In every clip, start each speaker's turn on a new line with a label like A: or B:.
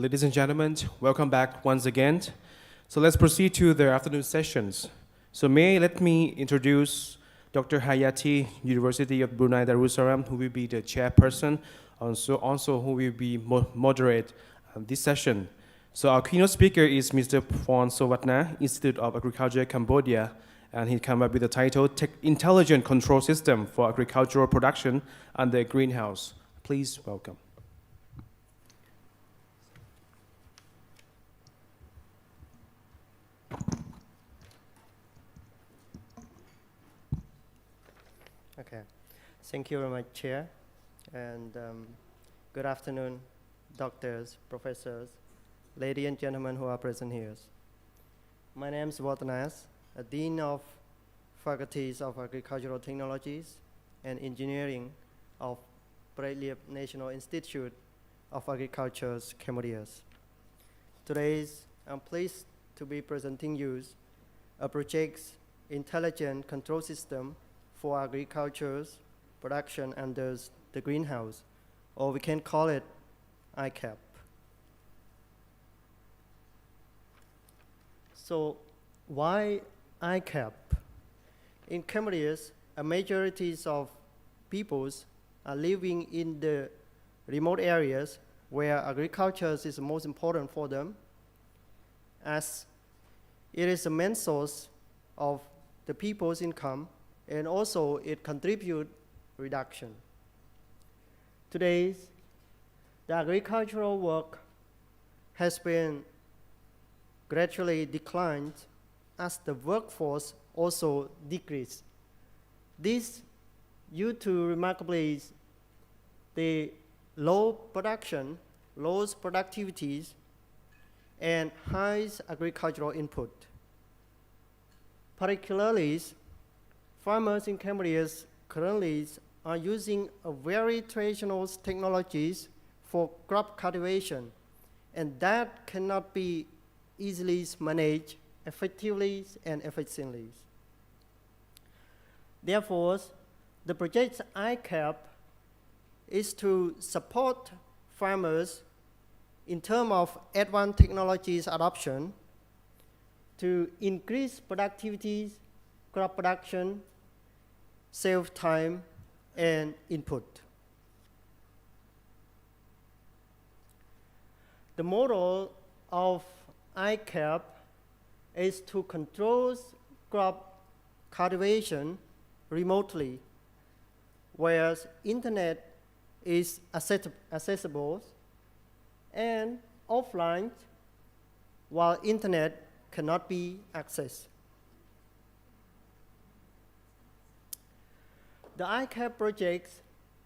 A: ladies and gentlemen, welcome back once again. So let's proceed to the afternoon sessions. So let me introduce Dr. Hayati, University of Brunei Darussalam, who will be the chairperson, also who will be moderate this session. So our keynote speaker is Mr. Phon Sovatna, Institute of Agriculture, Cambodia, and he came up with the title, Intelligent Control System for Agricultural Production under Greenhouse. Please welcome.
B: Okay, thank you very much, Chair, and good afternoon, doctors, professors, ladies and gentlemen who are present here. My name is Sovatna, a Dean of Faculties of Agricultural Technologies and Engineering of Brunei National Institute of Agriculture, Cambodia. Today, I'm pleased to be presenting you a project's intelligent control system for agriculture's production under the greenhouse, or we can call it ICAP. So why ICAP? In Cambodia, a majority of peoples are living in the remote areas where agriculture is the most important for them, as it is the main source of the people's income, and also it contributes reduction. Today, the agricultural work has been gradually declined as the workforce also decreased. This due to remarkably the low production, low productivities, and high agricultural input. Particularly, farmers in Cambodia currently are using a very traditional technologies for crop cultivation, and that cannot be easily managed effectively and efficiently. Therefore, the project ICAP is to support farmers in terms of advanced technologies adoption to increase productivity, crop production, save time, and input. The model of ICAP is to control crop cultivation remotely, whereas internet is accessible, and offline, while internet cannot be accessed. The ICAP project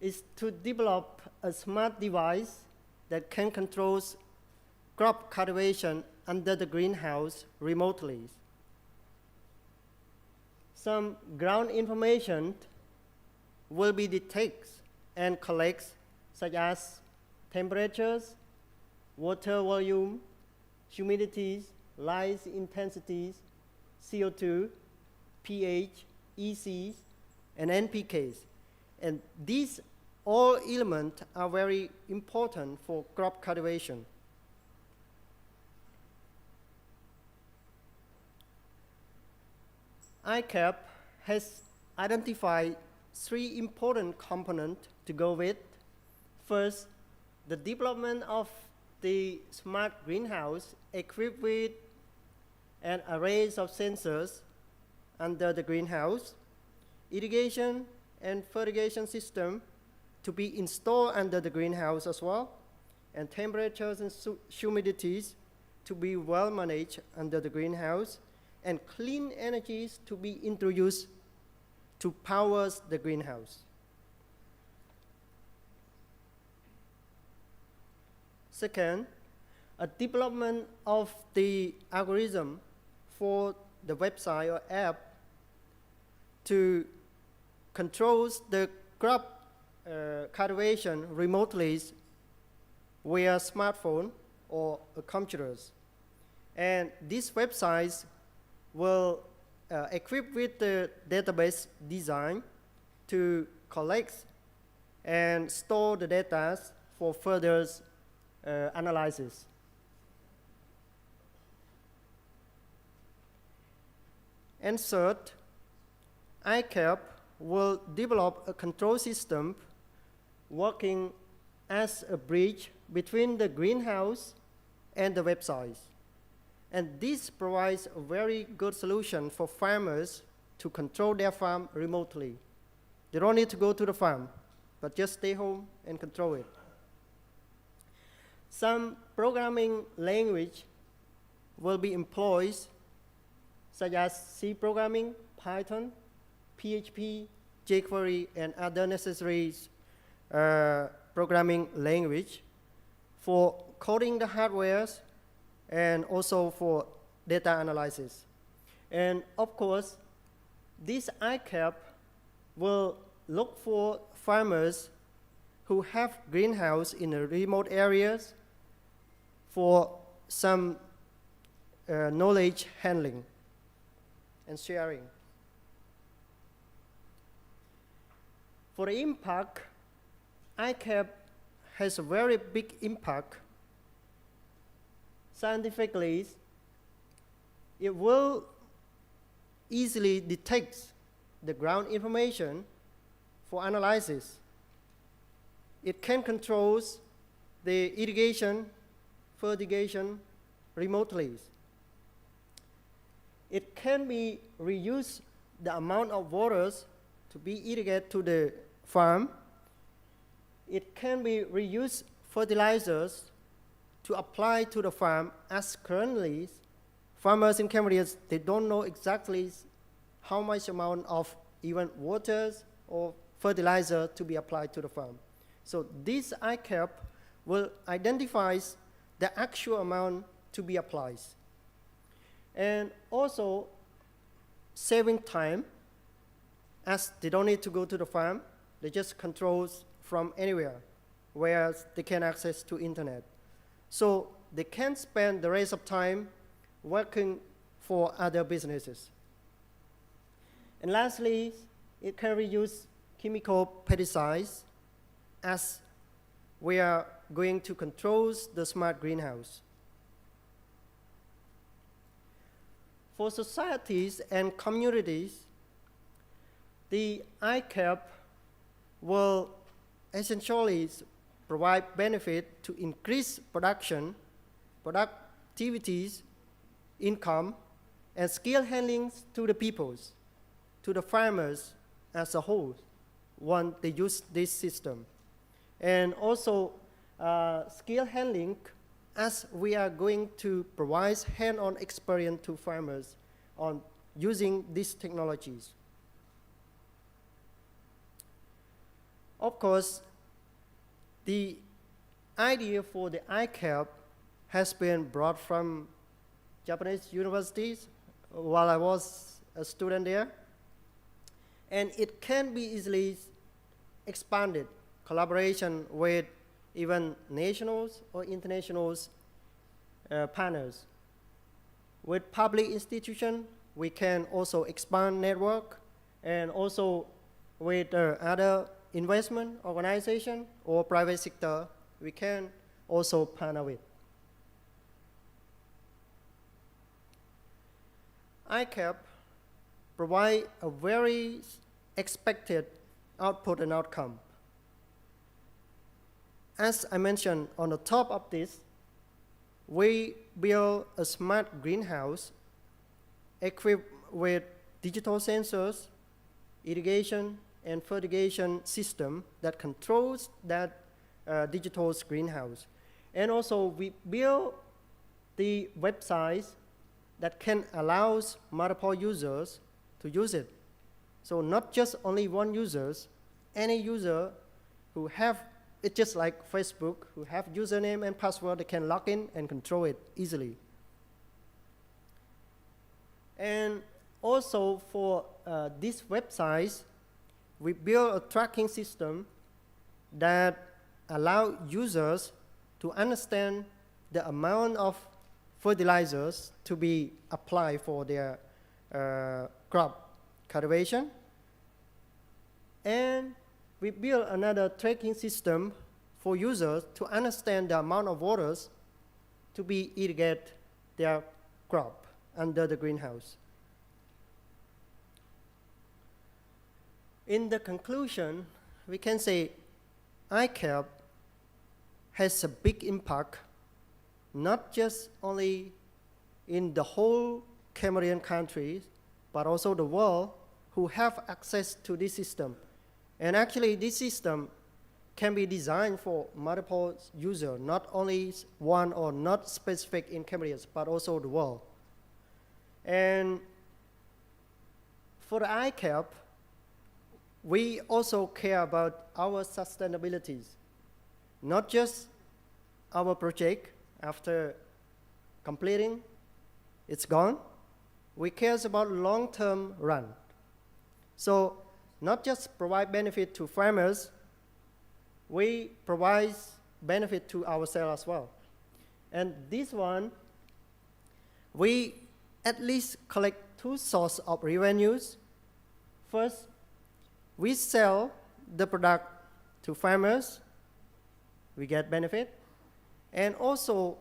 B: is to develop a smart device that can control crop cultivation under the greenhouse remotely. Some ground information will be detected and collected, such as temperatures, water volume, humidities, light intensities, CO2, pH, ECs, and NPKs. And these all elements are very important for crop cultivation. ICAP has identified three important components to go with. First, the development of the smart greenhouse equipped with an array of sensors under the greenhouse, irrigation and fertigation system to be installed under the greenhouse as well, and temperatures and humidities to be well managed under the greenhouse, and clean energies to be introduced to power the greenhouse. Second, a development of the algorithm for the website or app to control the crop cultivation remotely via smartphone or computers. And these websites will equip with the database design to collect and store the data for further analysis. And third, ICAP will develop a control system working as a bridge between the greenhouse and the websites. And this provides a very good solution for farmers to control their farm remotely. They don't need to go to the farm, but just stay home and control it. Some programming language will be employed, such as C programming, Python, PHP, jQuery, and other necessary programming language for coding the hardwares and also for data analysis. And of course, this ICAP will look for farmers who have greenhouse in the remote areas for some knowledge handling and sharing. For the impact, ICAP has a very big impact. Scientifically, it will easily detect the ground information for analysis. It can control the irrigation, fertigation remotely. It can be reuse the amount of waters to be irrigated to the farm. It can be reused fertilizers to apply to the farm, as currently farmers in Cambodia, they don't know exactly how much amount of even waters or fertilizer to be applied to the farm. So this ICAP will identify the actual amount to be applied. And also saving time, as they don't need to go to the farm, they just control from anywhere where they can access to internet. So they can spend the rest of time working for other businesses. And lastly, it can reuse chemical pesticides, as we are going to control the smart greenhouse. For societies and communities, the ICAP will essentially provide benefit to increase production, productivities, income, and skill handling to the peoples, to the farmers as a whole, when they use this system. And also skill handling, as we are going to provide hand-on experience to farmers on using these technologies. Of course, the idea for the ICAP has been brought from Japanese universities while I was a student there. And it can be easily expanded, collaboration with even nationals or international partners. With public institutions, we can also expand network, and also with other investment organization or private sector, we can also partner with. ICAP provide a very expected output and outcome. As I mentioned, on the top of this, we build a smart greenhouse equipped with digital sensors, irrigation, and fertigation system that controls that digital greenhouse. And also, we build the websites that can allow multiple users to use it. So not just only one user, any user who have, it's just like Facebook, who have username and password, they can log in and control it easily. And also for these websites, we build a tracking system that allow users to understand the amount of fertilizers to be applied for their crop cultivation. And we build another tracking system for users to understand the amount of waters to be irrigate their crop under the greenhouse. in the conclusion, we can say ICAP has a big impact, not just only in the whole Cameroon country, but also the world who have access to this system. And actually, this system can be designed for multiple users, not only one or not specific in Cameroon, but also the world. And for the ICAP, we also care about our sustainability, not just our project after completing, it's gone. We care about long-term run. So not just provide benefit to farmers, we provide benefit to ourselves as well. And this one, we at least collect two sources of revenues. First, we sell the product to farmers, we get benefit. And also,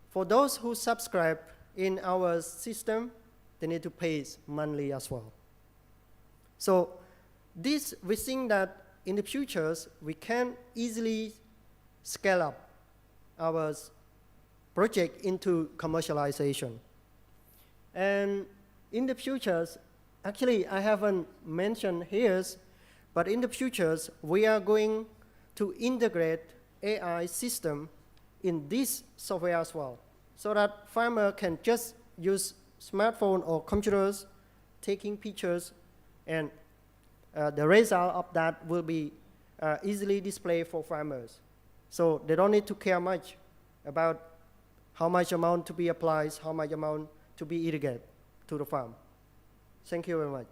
B: for those who subscribe in our system, they need to pay monthly as well. So this, we think that in the futures, we can easily scale up our project into commercialization. And in the futures, actually, I haven't mentioned here, but in the futures, we are going to integrate AI system in this software as well, so that farmer can just use smartphone or computers, taking pictures, and the result of that will be easily displayed for farmers. So they don't need to care much about how much amount to be applied, how much amount to be irrigated to the farm. Thank you very much.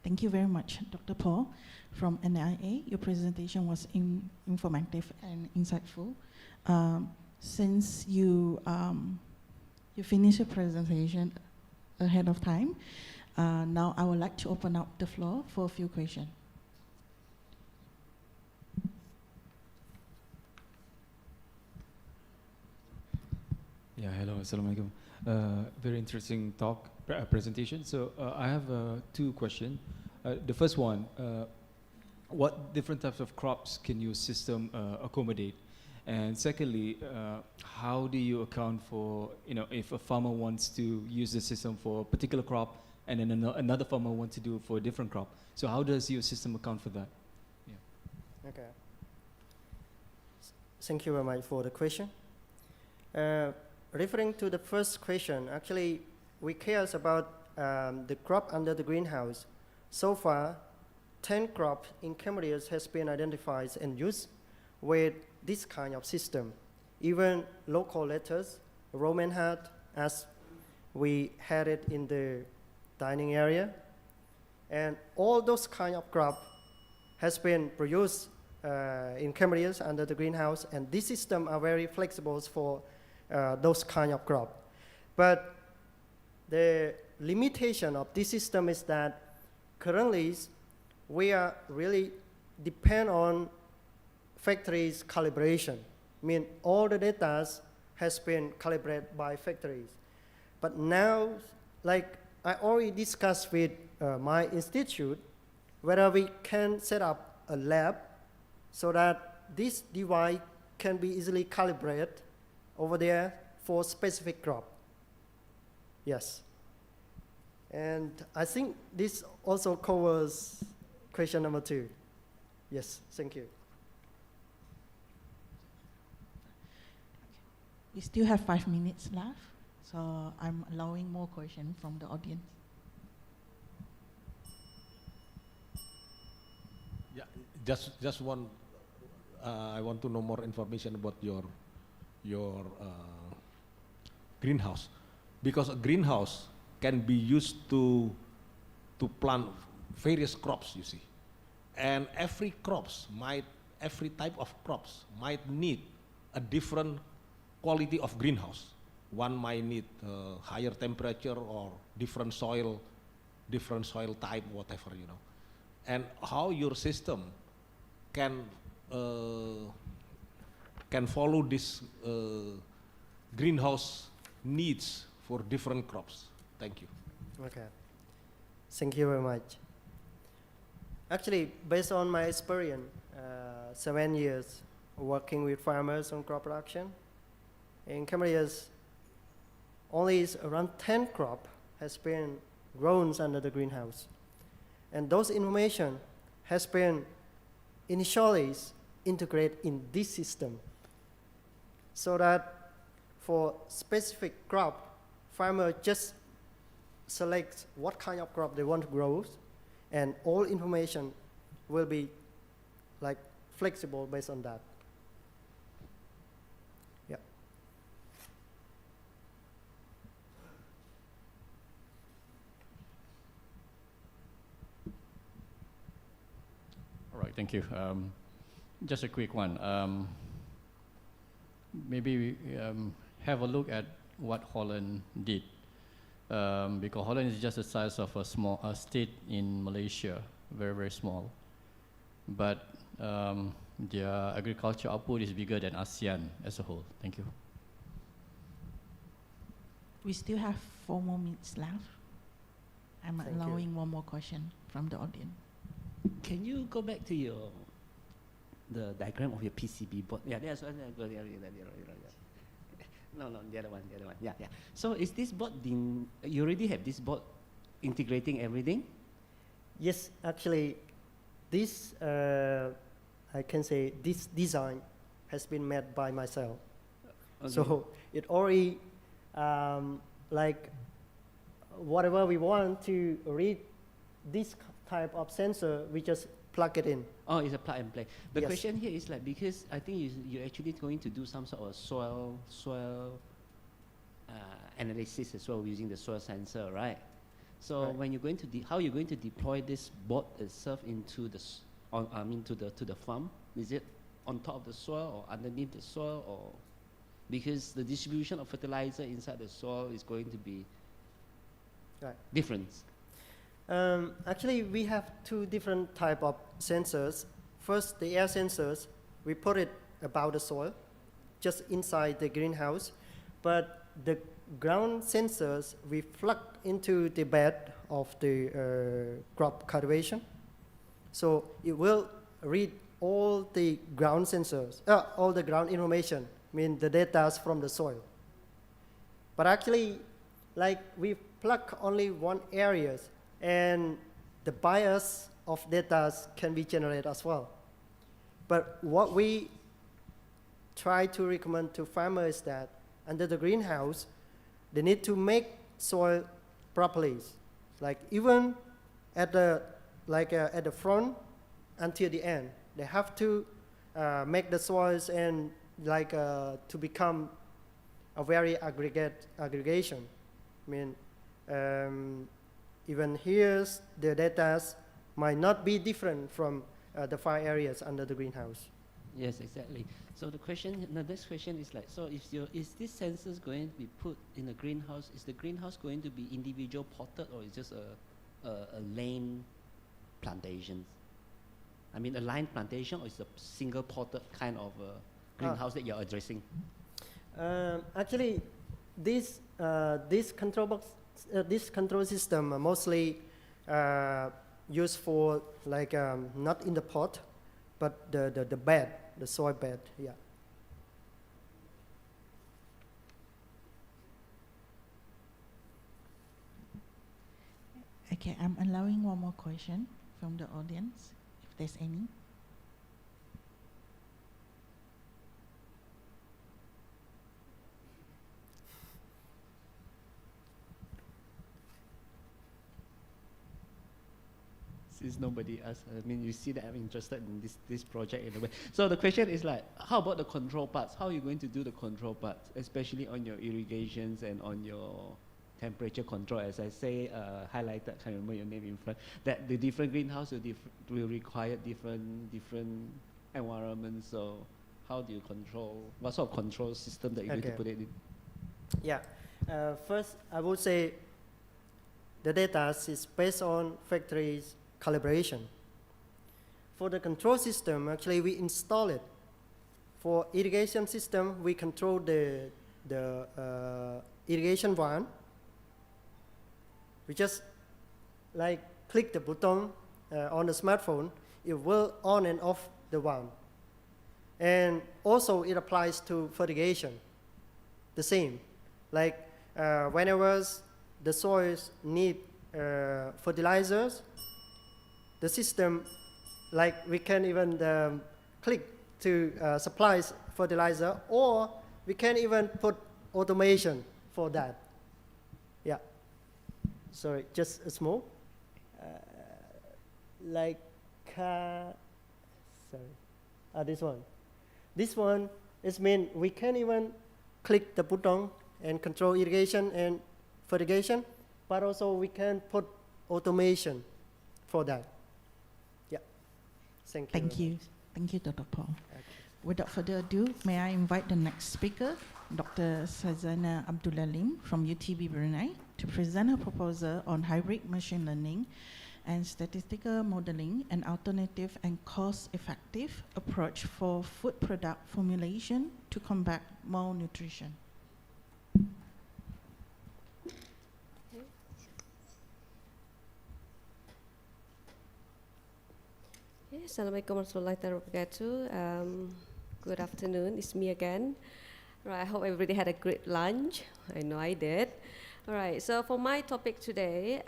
C: Thank you very much, Dr. Paul from NIA. Your presentation was informative and insightful. Since you finished your presentation ahead of time, now I would like to open up the floor for a few questions.
D: Yeah, hello, assalamualaikum. Very interesting talk, presentation. So I have two questions. The first one, what different types of crops can your system accommodate? And secondly, how do you account for, if a farmer wants to use the system for a particular crop and then another farmer wants to do it for a different crop? So how does your system account for that? Yeah.
B: Okay. Thank you very much for the question. Referring to the first question, actually, we care about the crop under the greenhouse. So far, 10 crops in Cambodia has been identified and used with this kind of system. Even local letters, Roman hat, as we had it in the dining area. And all those kind of crop has been produced in Cambodia under the greenhouse, and this system are very flexible for those kind of crop. But the limitation of this system is that currently we are really depend on factories calibration. I mean, all the data has been calibrated by factories. But now, like I already discussed with my institute, whether we can set up a lab so that this device can be easily calibrated over there for specific crop. Yes. And I think this also covers question number 2. Yes, thank you.
C: We still have 5 minutes left, so I'm allowing more questions from the audience.
E: Yeah, just one. I want to know more information about your greenhouse, because a greenhouse can be used to plant various crops, you see, and every type of crops might need a different quality of greenhouse. one might need higher temperature or different soil type, whatever, you know. And how your system can follow this greenhouse needs for different crops. Thank you.
B: Okay. Thank you very much. Actually, based on my experience, 7 years working with farmers on crop production, in Cambodia, only around 10 crop has been grown under the greenhouse. And those information has been initially integrated in this system, so that for specific crop, farmer just select what kind of crop they want to grow, and all information will be like flexible based on that. Yeah.
F: All right, thank you. Just a quick one. Maybe we have a look at what Holland did, because Holland is just the size of a small state in Malaysia, very, very small. But their agriculture output is bigger than ASEAN as a whole. Thank you.
C: We still have 4 more minutes left. I'm
B: Thank you.
C: allowing one more question from the audience.
G: Can you go back to the diagram of your PCB board? Yeah, there's one. No, the other one. Yeah. So is this board you already have this board integrating everything?
B: Yes, actually, this I can say this design has been made by myself.
G: Okay.
B: So it already like whatever we want to read this type of sensor, we just plug it in.
G: Oh, it's a plug and play. The
B: Yes.
G: question here is like, because I think you're actually going to do some sort of soil analysis as well using the soil sensor, right? So
B: Right.
G: when you're going to how are you going to deploy this board itself into the to the farm? Is it on top of the soil or underneath the soil, or because the distribution of fertilizer inside the soil is going to be
B: Right.
G: different?
B: Actually, we have 2 different type of sensors. First, the air sensors, we put it about the soil, just inside the greenhouse. But the ground sensors, we plug into the bed of the crop cultivation. So it will read all the ground sensors, all the ground information, mean the data from the soil. But actually, like we plug only one areas, and the bias of data can be generated as well. But what we try to recommend to farmers is that under the greenhouse, they need to make soil properly. Like even at the at the front until the end, they have to make the soils and to become a very aggregation. I mean, even here, the data might not be different from the 5 areas under the greenhouse.
G: Yes, exactly. So the next question is like, so is this sensors going to be put in a greenhouse? Is the greenhouse going to be individual potted, or is just a lane plantations? I mean, a line plantation, or is a single potted kind of greenhouse that you're addressing?
B: Actually, this control box, this control system are mostly used for not in the pot, but the bed, the soil bed. Yeah.
C: Okay, I'm allowing one more question from the audience, if there's any.
G: Since nobody asked, I mean, you see that I'm interested in this project in a way. So the question is like, how about the control parts? How are you going to do the control parts, especially on your irrigations and on your temperature control? As I say, highlighted, I can't remember your name in front, that the different greenhouse will require different environments. So how do you control, what sort of control system that you're going to put it in?
B: Yeah. First, I would say the data is based on factories calibration. For the control system, actually we install it. For irrigation system, we control the irrigation one. We just like click the button on the smartphone, it will on and off the one. And also it applies to fertigation, the same. Like whenever the soils need fertilizers, the system, like we can even click to supply fertilizer, or we can even put automation for that. Yeah. Sorry, just a small. Like, sorry, this one. This one is mean we can even click the button and control irrigation and fertigation, but also we can put automation for that. Yeah. Thank you.
C: Thank you. Thank you, Dr. Paul. Without further ado, may I invite the next speaker, Dr. Syazana Abdullah from UTB Brunei, to present her proposal on hybrid machine learning and statistical modeling, an alternative and cost-effective approach for food product formulation to combat malnutrition.
H: Assalamualaikum warahmatullahi wabarakatuh. Good afternoon, it's me again. Right, I hope everybody had a great lunch. I know I did. All right, so for my topic today,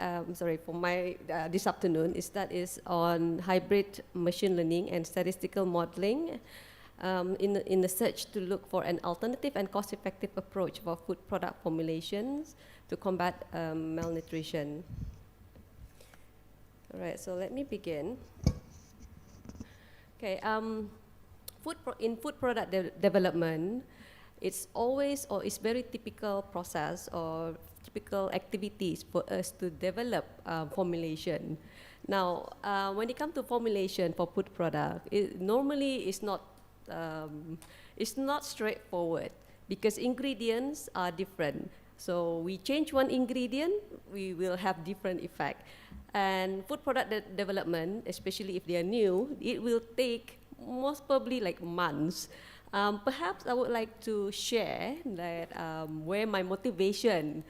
H: this afternoon, is on hybrid machine learning and statistical modeling in the search to look for an alternative and cost-effective approach for food product formulations to combat malnutrition. All right, so let me begin. Okay, in food product development, it's always, or it's very typical process or typical activities for us to develop formulation. Now, when it comes to formulation for food product, it normally is not straightforward because ingredients are different. So we change one ingredient, we will have different effect. And food product development, especially if they are new, it will take most probably like months. Perhaps I would like to share that where my motivation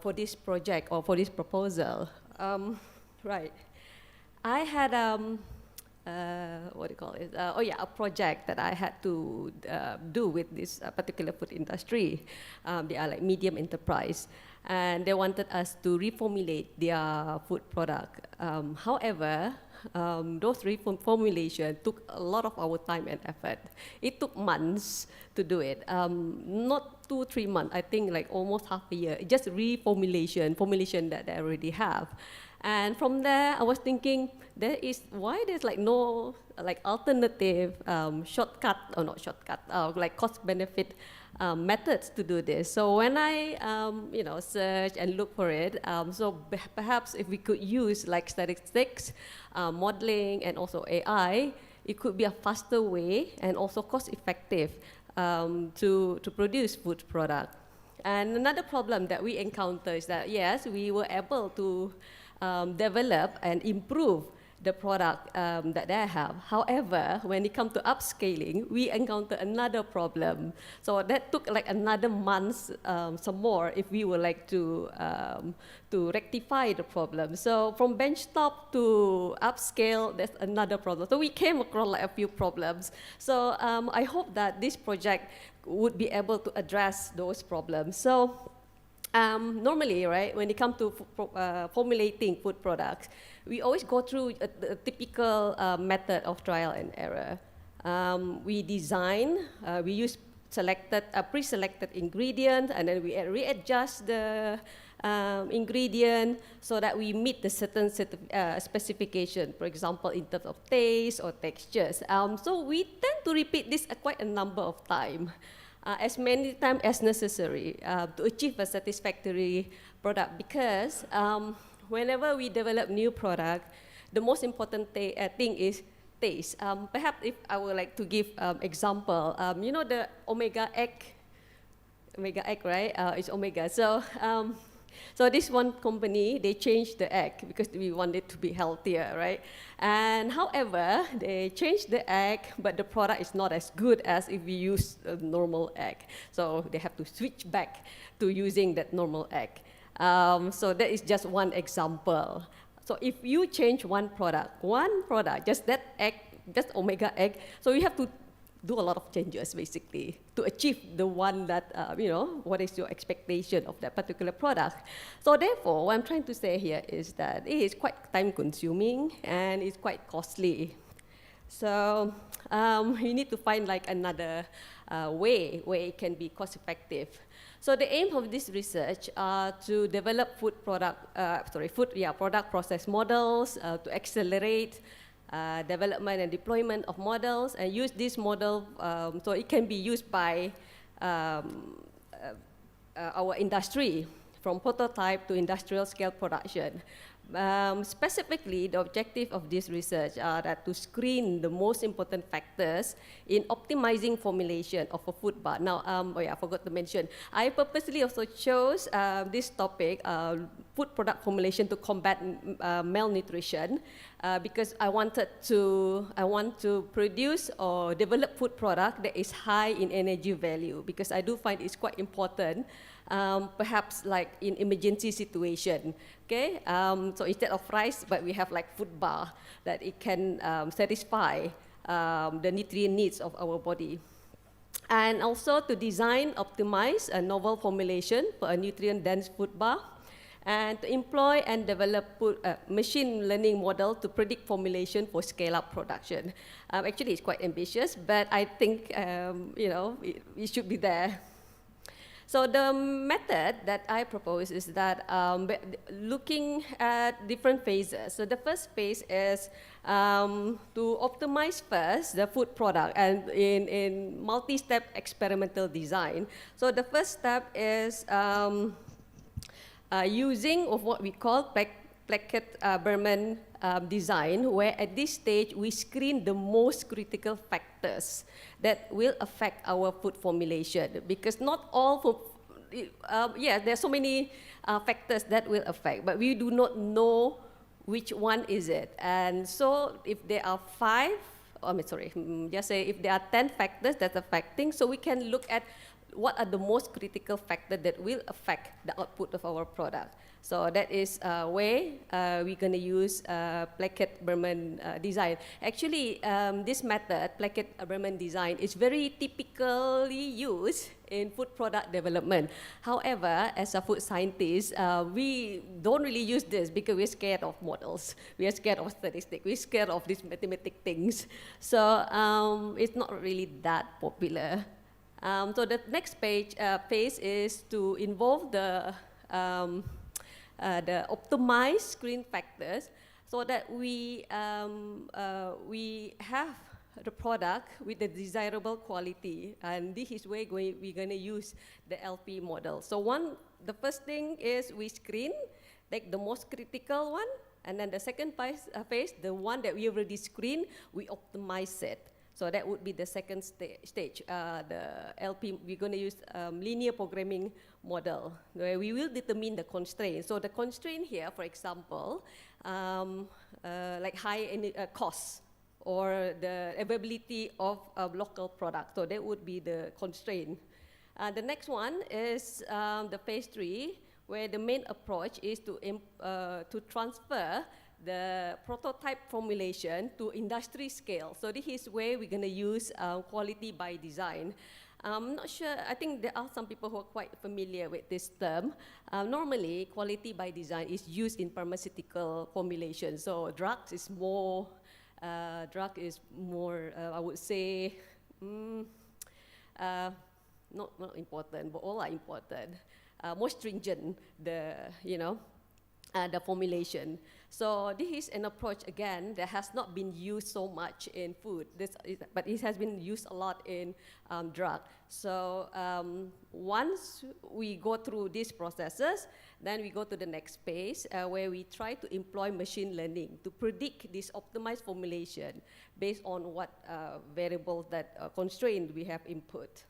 H: for this project or for this proposal. Right, I had a project that I had to do with this particular food industry. They are like medium enterprise, and they wanted us to reformulate their food product. However, those reformulation took a lot of our time and effort. It took months to do it. Not 2-3 months, I think like almost half a year. Just formulation that they already have. And from there, I was thinking, there's like no like alternative like cost benefit methods to do this. So when I search and look for it, perhaps if we could use like statistics, modeling, and also AI, it could be a faster way and also cost effective to produce food product. And another problem that we encounter is that yes, we were able to develop and improve the product that they have. However, when it comes to upscaling, we encounter another problem. So that took like another month, some more, if we would like to rectify the problem. So from benchtop to upscale, that's another problem. So we came across like a few problems. So I hope that this project would be able to address those problems. So normally, right, when it comes to formulating food products, we always go through a typical method of trial and error. We use pre-selected ingredients, and then we readjust the ingredient so that we meet the certain specification, for example, in terms of taste or textures. So we tend to repeat this quite a number of times. As many times as necessary to achieve a satisfactory product, because whenever we develop new product, the most important thing is taste. Perhaps if I would like to give example, the omega egg, omega egg, right? It's omega. So this one company, they changed the egg because we want it to be healthier, right? And however, they changed the egg, but the product is not as good as if we use a normal egg. So they have to switch back to using that normal egg. So that is just one example. So if you change one product, just that egg, just omega egg, so you have to do a lot of changes basically to achieve the one that, what is your expectation of that particular product. So therefore, what I'm trying to say here is that it is quite time consuming and it's quite costly. So you need to find like another way where it can be cost effective. So the aim of this research to develop product process models to accelerate development and deployment of models, and use this model so it can be used by our industry from prototype to industrial scale production. Specifically, the objective of this research are that to screen the most important factors in optimizing formulation of a food bar. Now, I forgot to mention, I purposely also chose this topic, food product formulation to combat malnutrition, because I want to produce or develop food product that is high in energy value, because I do find it's quite important. Perhaps like in emergency situation, okay? So instead of rice, but we have like food bar that it can satisfy the nutrient needs of our body. And also to design, optimize a novel formulation for a nutrient-dense food bar, and to employ and develop machine learning model to predict formulation for scale-up production. Actually, it's quite ambitious, but I think, it should be there. So the method that I propose is that looking at different phases. So the first phase is to optimize first the food product and in multi-step experimental design. So the first step is using of what we call Plackett-Berman design, where at this stage we screen the most critical factors that will affect our food formulation, because not all there are so many factors that will affect, but we do not know which one is it. And so if there are if there are 10 factors that's affecting, so we can look at what are the most critical factors that will affect the output of our product. So that is a way we're going to use Plackett-Berman design. Actually, this method, Plackett-Berman design, is very typically used in food product development. However, as a food scientist, we don't really use this because we're scared of models. We are scared of statistics. We're scared of these mathematic things. So it's not really that popular. So the next phase is to involve the optimized screen factors, so that we have the product with the desirable quality, and this is where we're going to use the LP model. So the first thing is we screen, take the most critical one, and then the second phase, the one that we already screened, we optimize it. So that would be the second stage. The LP, we're going to use linear programming model, where we will determine the constraint. So the constraint here, for example, like high costs or the availability of a local product. So that would be the constraint. The next one is the phase 3, where the main approach is to transfer the prototype formulation to industry scale. So this is where we're going to use quality by design. I'm not sure, I think there are some people who are quite familiar with this term. Normally, quality by design is used in pharmaceutical formulation. So drugs is more, I would say, not important, but all are important. More stringent, the formulation. So this is an approach, again, that has not been used so much in food, but it has been used a lot in drug. So once we go through these processes, then we go to the next phase, where we try to employ machine learning to predict this optimized formulation based on what variables that constraint we have input.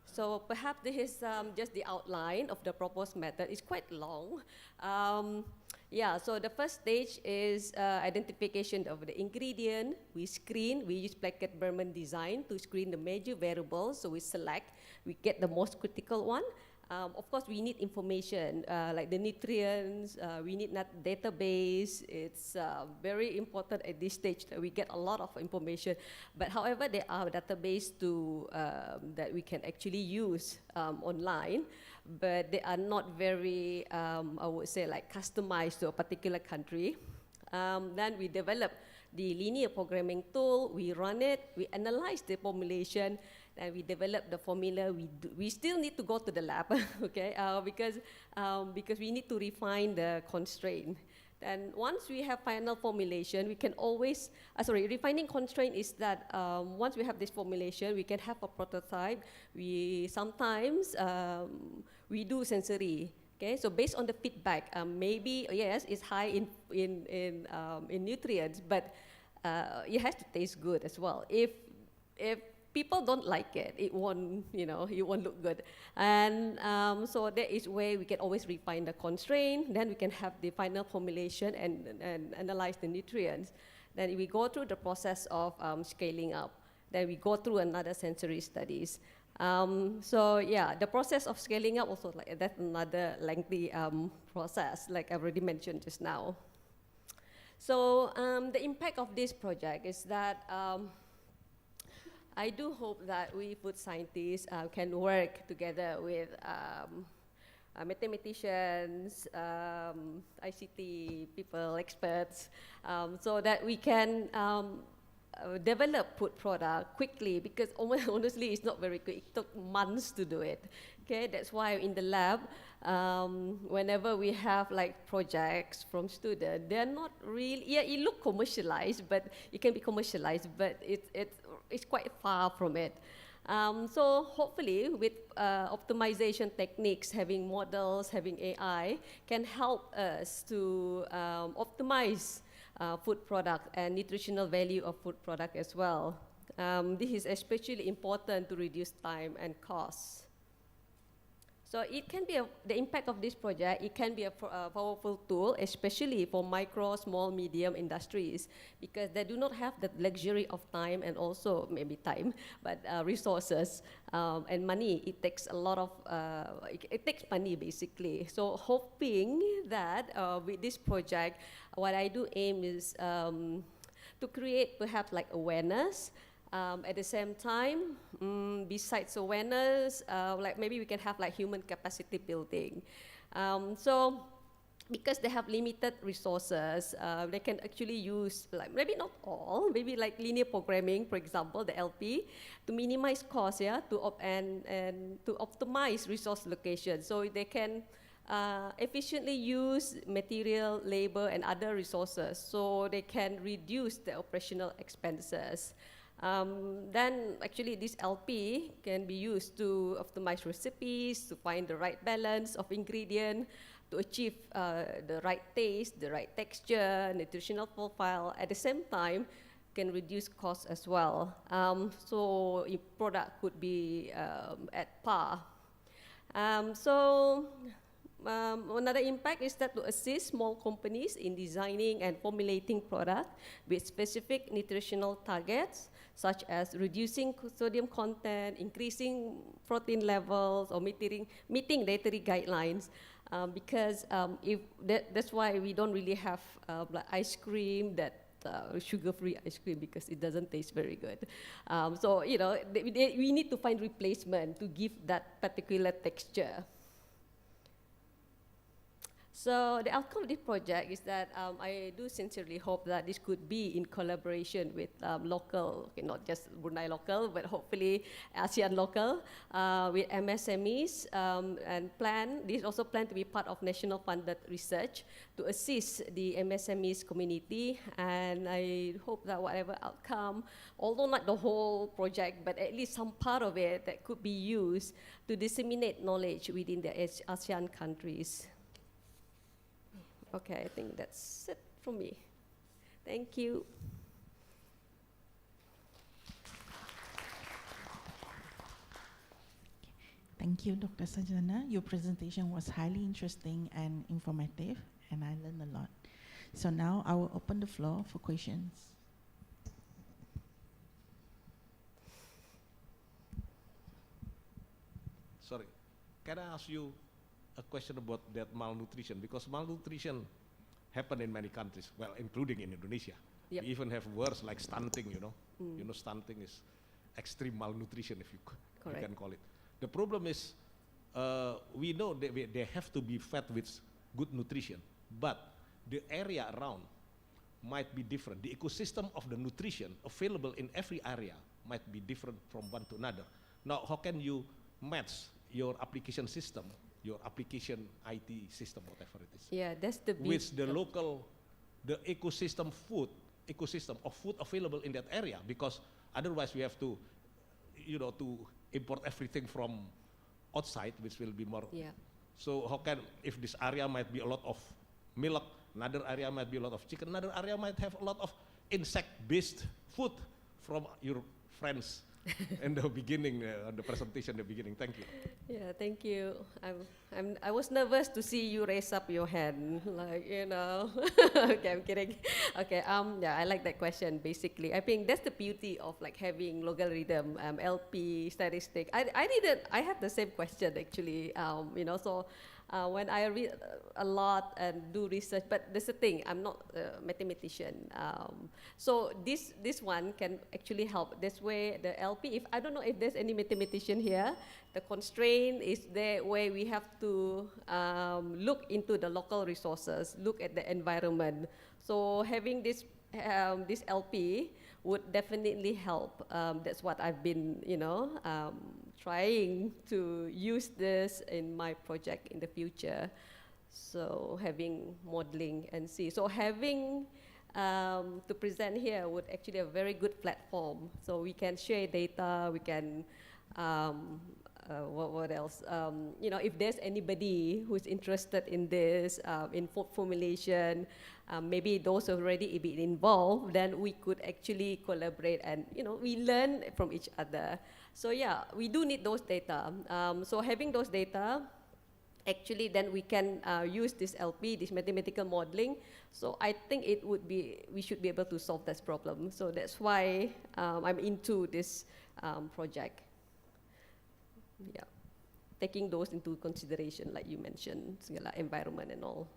H: So perhaps this is just the outline of the proposed method. It's quite long. Yeah, so the first stage is identification of the ingredient. We screen, we use placket Berman design to screen the major variables. So we select, we get the most critical one. Of course, we need information like the nutrients, we need that database. It's very important at this stage that we get a lot of information. But however, there are database to, that we can actually use online, but they are not very, I would say, like customized to a particular country. Then we develop the linear programming tool, we run it, we analyze the formulation, and we develop the formula. We still need to go to the lab, okay, because we need to refine the constraint. And once we have final formulation, we can always, refining constraint is that once we have this formulation, we can have a prototype. We sometimes, we do sensory. Okay, so based on the feedback, maybe yes, it's high in nutrients, but it has to taste good as well. If people don't like it, it won't, it won't look good. And so there is way we can always refine the constraint. Then we can have the final formulation and analyze the nutrients. Then we go through the process of scaling up. Then we go through another sensory studies. So yeah, the process of scaling up also, like that's another lengthy process, like I already mentioned just now. So the impact of this project is that I do hope that we food scientists can work together with mathematicians, ICT people, experts, so that we can develop food product quickly, because honestly it's not very quick. It took months to do it. Okay, that's why in the lab, whenever we have like projects from students, they're not really, yeah, it look commercialized, but it can be commercialized, but it's quite far from it. So hopefully with optimization techniques, having models, having AI, can help us to optimize food product and nutritional value of food product as well. This is especially important to reduce time and costs. So it can be the impact of this project, it can be a powerful tool, especially for micro, small, medium industries, because they do not have the luxury of time and also maybe time, but resources and money. It takes a lot of, it takes money basically. So hoping that with this project, what I do aim is to create perhaps like awareness. At the same time, besides awareness, like maybe we can have like human capacity building. So because they have limited resources, they can actually use, like maybe not all, maybe like linear programming, for example, the LP, to minimize costs, yeah, and to optimize resource location. So they can efficiently use material, labor, and other resources, so they can reduce the operational expenses. Then actually this LP can be used to optimize recipes, to find the right balance of ingredient, to achieve the right taste, the right texture, nutritional profile. At the same time, can reduce costs as well. So your product could be at par. Another impact is that to assist small companies in designing and formulating products with specific nutritional targets, such as reducing sodium content, increasing protein levels, or meeting dietary guidelines. Because that's why we don't really have like ice cream that sugar-free ice cream, because it doesn't taste very good. So we need to find replacement to give that particular texture. So the outcome of this project is that I do sincerely hope that this could be in collaboration with local, not just Brunei local, but hopefully ASEAN local, with MSMEs, and this also plan to be part of national funded research to assist the MSMEs community. And I hope that whatever outcome, although not the whole project, but at least some part of it that could be used to disseminate knowledge within the ASEAN countries. Okay, I think that's it from me. Thank you.
C: Thank you, Dr. Syazana. Your presentation was highly interesting and informative, and I learned a lot. So now I will open the floor for questions.
E: Sorry, can I ask you a question about that malnutrition? Because malnutrition happen in many countries, well, including in Indonesia.
H: Yep.
E: We even have words like stunting, you know.
H: Mm.
E: You know, stunting is extreme malnutrition, if you
H: Correct.
E: can call it. The problem is, we know that they have to be fed with good nutrition, but the area around might be different. The ecosystem of the nutrition available in every area might be different from one to another. Now, how can you match your application system, your application IT system, whatever it is,
H: Yeah, that's the big.
E: with the local, the ecosystem of food available in that area? Because otherwise we have to, you know, to import everything from outside, which will be more.
H: Yeah.
E: So how can, if this area might be a lot of milk, another area might be a lot of chicken, another area might have a lot of insect-based food from your friends in the beginning, the presentation in the beginning. Thank you.
H: Yeah, thank you. I was nervous to see you raise up your hand, like, you know. Okay, I'm kidding. Okay, yeah, I like that question. Basically, I think that's the beauty of like having logarithm, LP, statistic. I had the same question actually. You know, so when I read a lot and do research, but there's a thing, I'm not a mathematician. So this one can actually help. This way, the LP, if I don't know if there's any mathematician here, the constraint is there where we have to look into the local resources, look at the environment. So having this LP would definitely help. That's what I've been, you know, trying to use this in my project in the future. So having modeling and see. So having to present here would actually a very good platform. So we can share data, we can, what else? You know, if there's anybody who's interested in this, in formulation, maybe those who already been involved, then we could actually collaborate and, you know, we learn from each other. So yeah, we do need those data. So having those data, actually then we can use this LP, this mathematical modeling. So I think it would be, we should be able to solve this problem. So that's why I'm into this project. Yeah, taking those into consideration, like you mentioned, like environment and all.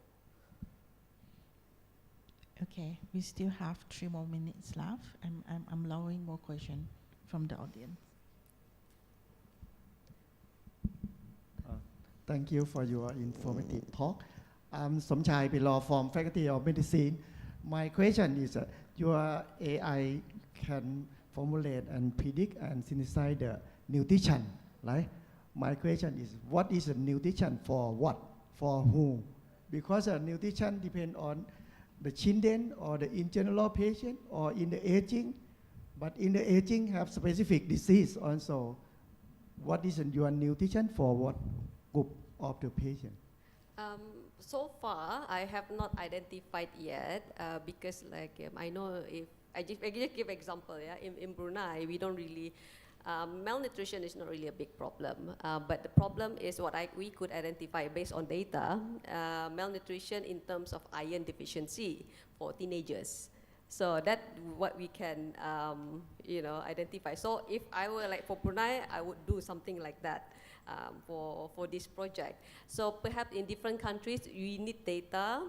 C: Okay, we still have 3 more minutes left. I'm allowing more questions from the audience.
I: Thank you for your informative talk. I'm Somchai Bilo from Faculty of Medicine. My question is, your AI can formulate and predict and synthesize the nutrition, right? My question is, what is the nutrition for what? For who? Because nutrition depends on the children or the in general patient or in the aging, but in the aging have specific disease also. What is your nutrition for what group of the patient?
H: So far, I have not identified yet because, like, I know if I just give example, yeah, in Brunei, we don't really malnutrition is not really a big problem, but the problem is what we could identify based on data, malnutrition in terms of iron deficiency for teenagers. So that's what we can, you know, identify. So if I were like for Brunei, I would do something like that for this project. So perhaps in different countries, we need data.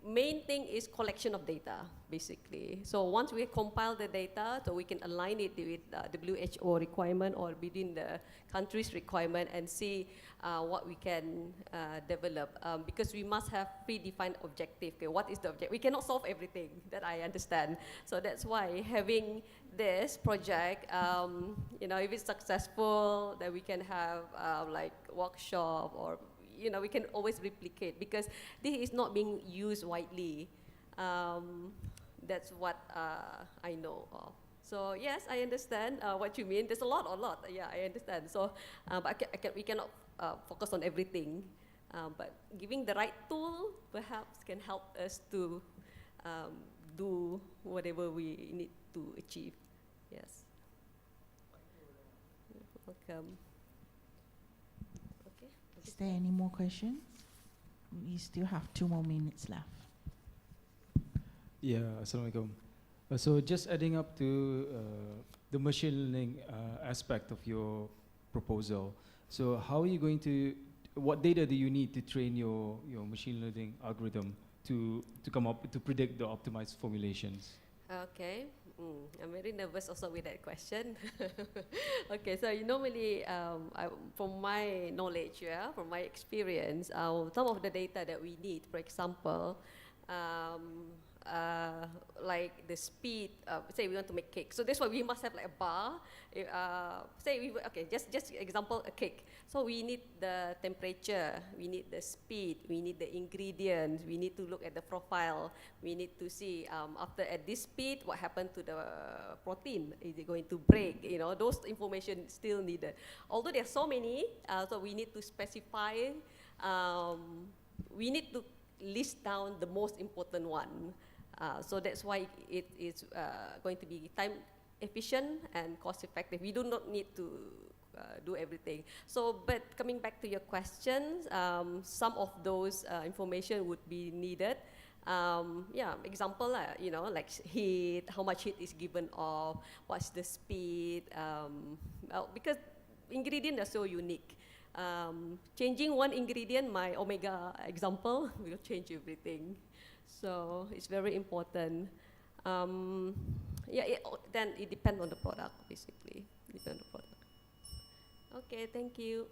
H: Main thing is collection of data, basically. So once we compile the data, so we can align it with WHO requirement or within the country's requirement and see what we can develop. Because we must have predefined objective. Okay, what is the objective? We cannot solve everything, that I understand. So that's why having this project, you know, if it's successful, then we can have like workshop or, you know, we can always replicate because this is not being used widely. That's what I know of. So yes, I understand what you mean. There's a lot. Yeah, I understand. So, but we cannot focus on everything. But giving the right tool perhaps can help us to do whatever we need to achieve. Yes. welcome. Okay.
C: Is there any more questions? We still have 2 more minutes left.
D: Yeah, Assalamualaikum. So just adding up to the machine learning aspect of your proposal. So how are you going to, what data do you need to train your machine learning algorithm to come up, to predict the optimized formulations?
H: Okay, I'm very nervous also with that question. Okay, so normally, from my knowledge, from my experience, some of the data that we need, for example, like the speed, say we want to make cake. So that's why we must have like a bar. Say we, okay, just example, a cake. So we need the temperature, we need the speed, we need the ingredients, we need to look at the profile, we need to see after at this speed, what happened to the protein? Is it going to break? You know, those information still needed. Although there are so many, so we need to specify, we need to list down the most important one. So that's why it is going to be time efficient and cost effective. We do not need to do everything. So, but coming back to your questions, some of those information would be needed. Yeah, example, you know, like heat, how much heat is given off, what's the speed, well, because ingredients are so unique. Changing one ingredient, my omega example, will change everything. So it's very important. Yeah, then it depends on the product, basically. Depends on the product. Okay, thank you.